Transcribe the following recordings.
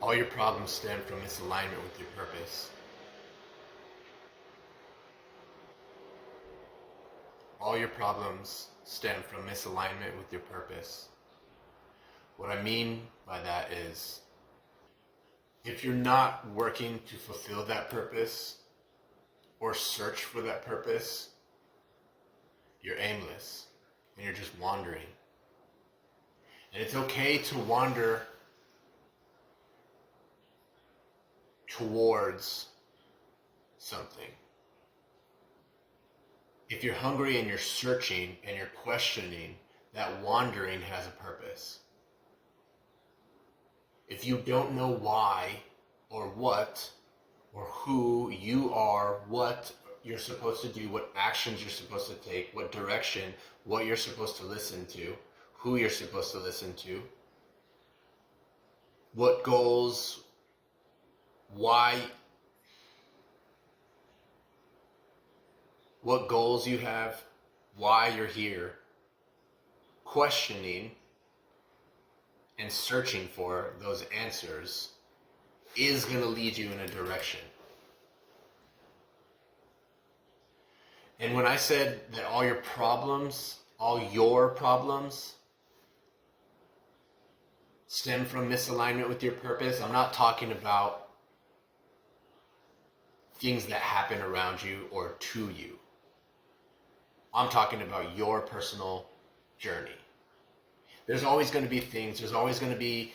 All your problems stem from misalignment with your purpose. All your problems stem from misalignment with your purpose. What I mean by that is, if you're not working to fulfill that purpose or search for that purpose, you're aimless and you're just wandering. And it's okay to wander towards something. If you're hungry and you're searching and you're questioning, that wandering has a purpose. If you don't know why or what or who you are, what you're supposed to do, what actions you're supposed to take, what direction, what you're supposed to listen to, who you're supposed to listen to, what goals, why, what goals you have, why you're here, questioning and searching for those answers is going to lead you in a direction. And when I said that all your problems stem from misalignment with your purpose, I'm not talking about things that happen around you or to you. I'm talking about your personal journey. There's always going to be things, there's always going to be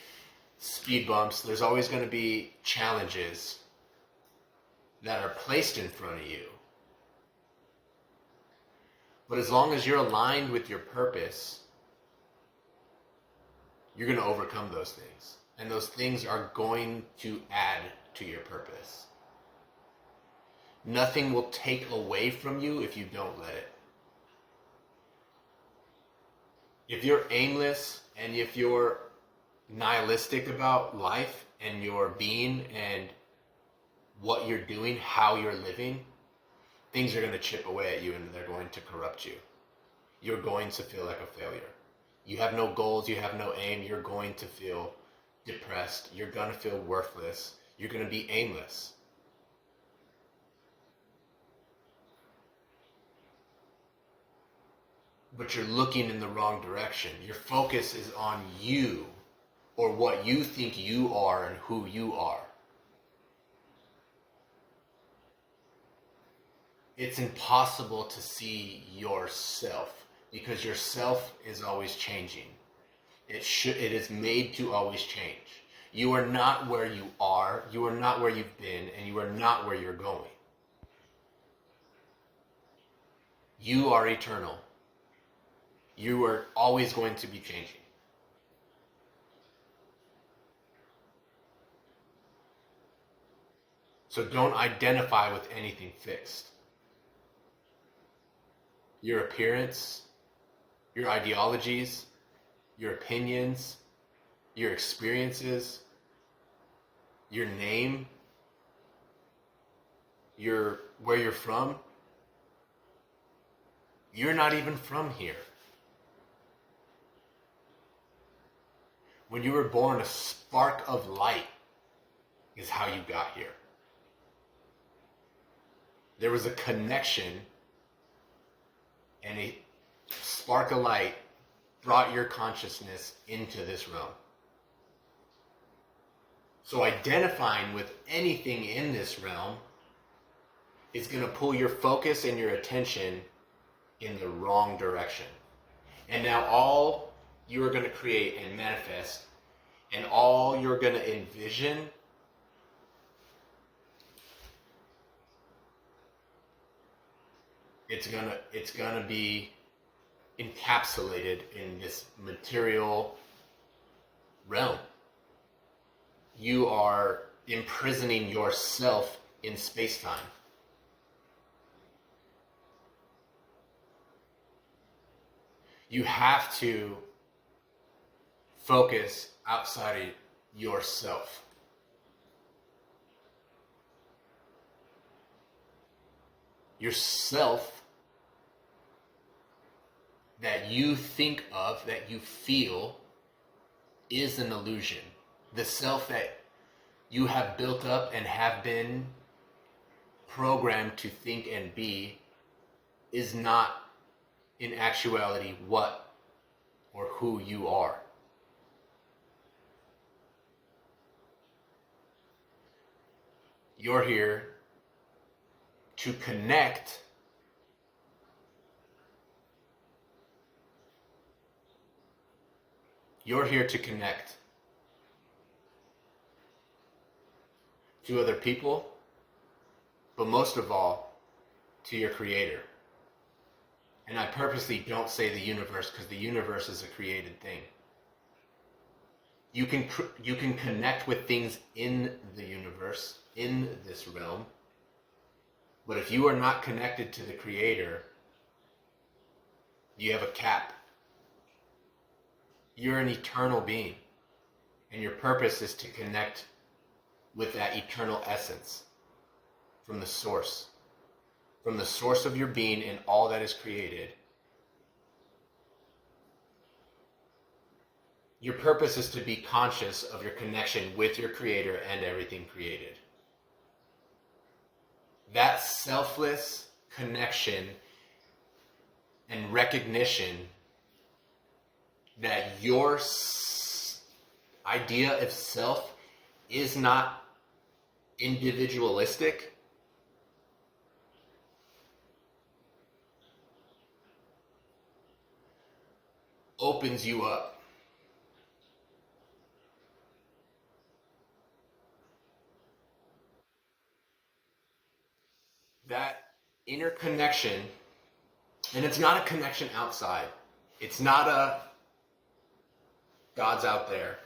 speed bumps, there's always going to be challenges that are placed in front of you. But as long as you're aligned with your purpose, you're going to overcome those things. And those things are going to add to your purpose. Nothing will take away from you if you don't let it. If you're aimless and if you're nihilistic about life and your being and what you're doing, how you're living, things are going to chip away at you and they're going to corrupt you. You're going to feel like a failure. You have no goals, you have no aim, you're going to feel depressed, you're going to feel worthless, you're going to be aimless. But you're looking in the wrong direction. Your focus is on you or what you think you are and who you are. It's impossible to see yourself because yourself is always changing. It is made to always change. You are not where you are, you are not where you've been, and you are not where you're going. You are eternal. You are always going to be changing. So don't identify with anything fixed. Your appearance, your ideologies, your opinions, your experiences, your name, where you're from. You're not even from here. When you were born, a spark of light is how you got here. There was a connection, and a spark of light brought your consciousness into this realm. So identifying with anything in this realm is going to pull your focus and your attention in the wrong direction. And now all you are going to create and manifest, and all you're going to envision it's going to be encapsulated in this material realm. You are imprisoning yourself in space-time. You have to focus outside of yourself. Yourself that you think of, that you feel, is an illusion. The self that you have built up and have been programmed to think and be is not in actuality what or who you are. You're here to connect to other people, but most of all, to your creator. And I purposely don't say the universe because the universe is a created thing. You can connect with things in the universe, in this realm, but if you are not connected to the creator, you have a cap. You're an eternal being, and your purpose is to connect with that eternal essence from the source of your being and all that is created. Your purpose is to be conscious of your connection with your creator and everything created. That selfless connection and recognition that your idea of self is not individualistic opens you up. That inner connection, and it's not a connection outside. It's not a God's out there,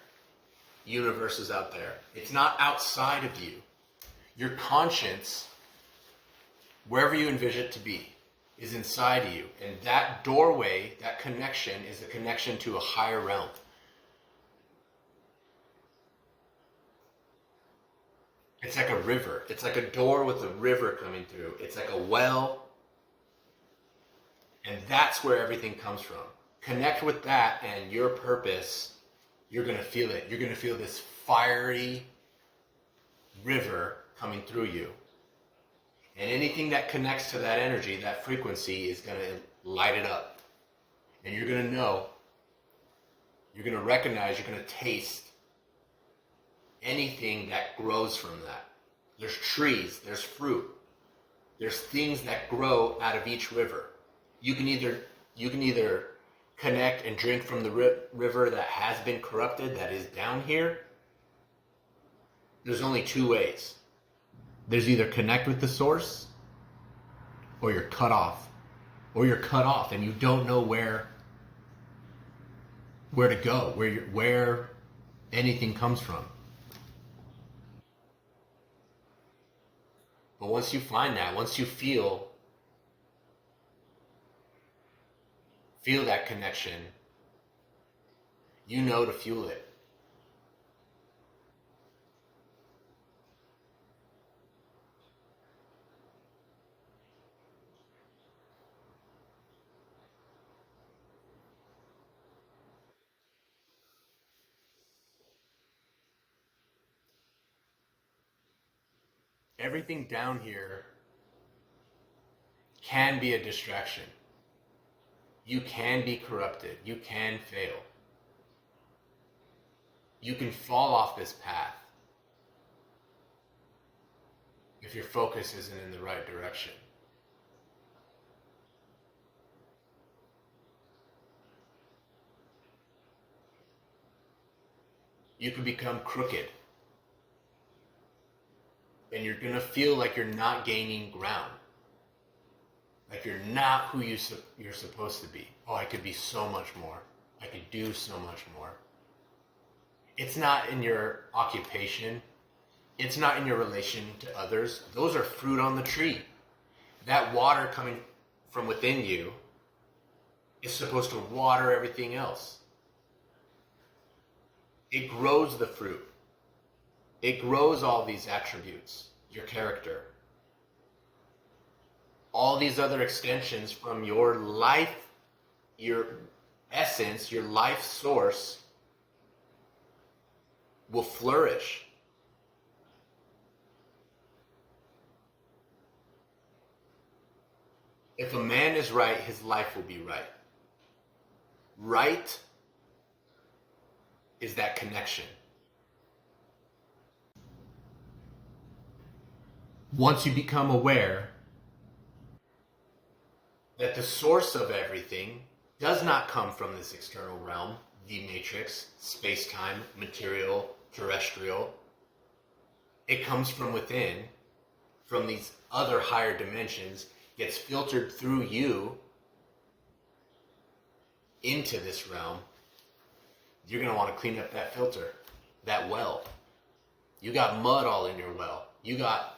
universe is out there. It's not outside of you. Your conscience, wherever you envision it to be, is inside of you. And that doorway, that connection, is a connection to a higher realm. It's like a river. It's like a door with a river coming through. It's like a well. And that's where everything comes from. Connect with that and your purpose, you're going to feel it. You're going to feel this fiery river coming through you. And anything that connects to that energy, that frequency, is going to light it up. And you're going to know, you're going to recognize, you're going to taste anything that grows from that. There's trees, there's fruit, there's things that grow out of each river. You can either connect and drink from the river that has been corrupted, that is down here. There's only two ways. There's either connect with the source, or you're cut off. Or you're cut off and you don't know where to go, where anything comes from. But once you find that, once you feel that connection, you know to fuel it. Everything down here can be a distraction. You can be corrupted. You can fail. You can fall off this path if your focus isn't in the right direction. You can become crooked. And you're going to feel like you're not gaining ground. Like you're not who you're supposed to be. Oh, I could be so much more. I could do so much more. It's not in your occupation. It's not in your relation to others. Those are fruit on the tree. That water coming from within you is supposed to water everything else. It grows the fruit. It grows all these attributes, your character. All these other extensions from your life, your essence, your life source will flourish. If a man is right, his life will be right. Right is that connection. Once you become aware that the source of everything does not come from this external realm, the matrix, space-time, material, terrestrial, it comes from within, from these other higher dimensions, gets filtered through you into this realm, you're going to want to clean up that filter, that well. You got mud all in your well. You got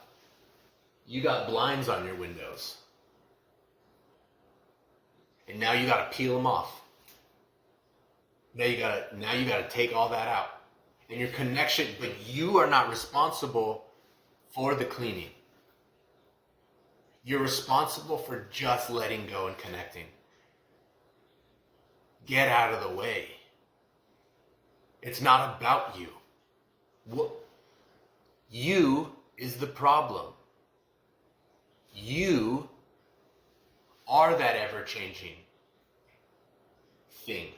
blinds on your windows. And now you got to peel them off. Now you got to take all that out. And your connection, but you are not responsible for the cleaning. You're responsible for just letting go and connecting. Get out of the way. It's not about you. You is the problem. You are that ever-changing thing.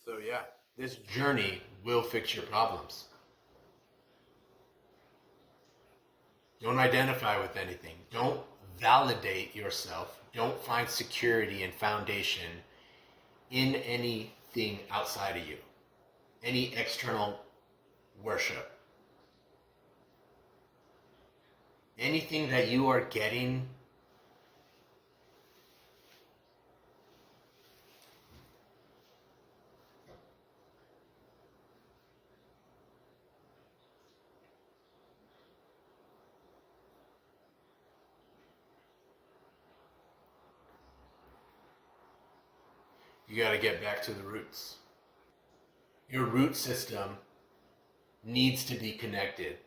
So yeah, this journey will fix your problems. Don't identify with anything. Don't validate yourself. Don't find security and foundation in anything outside of you. Any external worship. Anything that you are getting you got to get back to the roots. Your root system needs to be connected.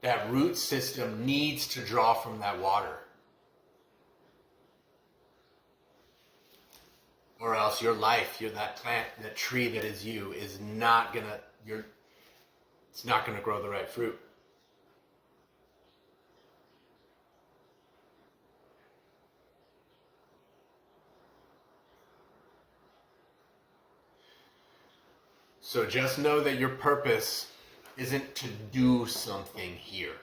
That root system needs to draw from that water. Or else your life, that plant, that tree that is you, is not gonna, it's not gonna grow the right fruit. So just know that your purpose isn't to do something here.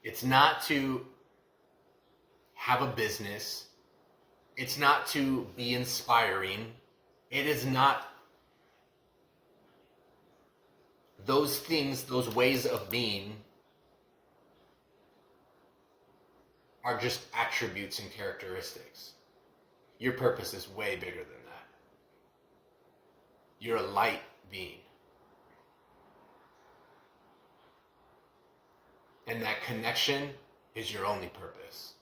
It's not to have a business. It's not to be inspiring. It is not those things, those ways of being are just attributes and characteristics. Your purpose is way bigger than that. You're a light being. And that connection is your only purpose.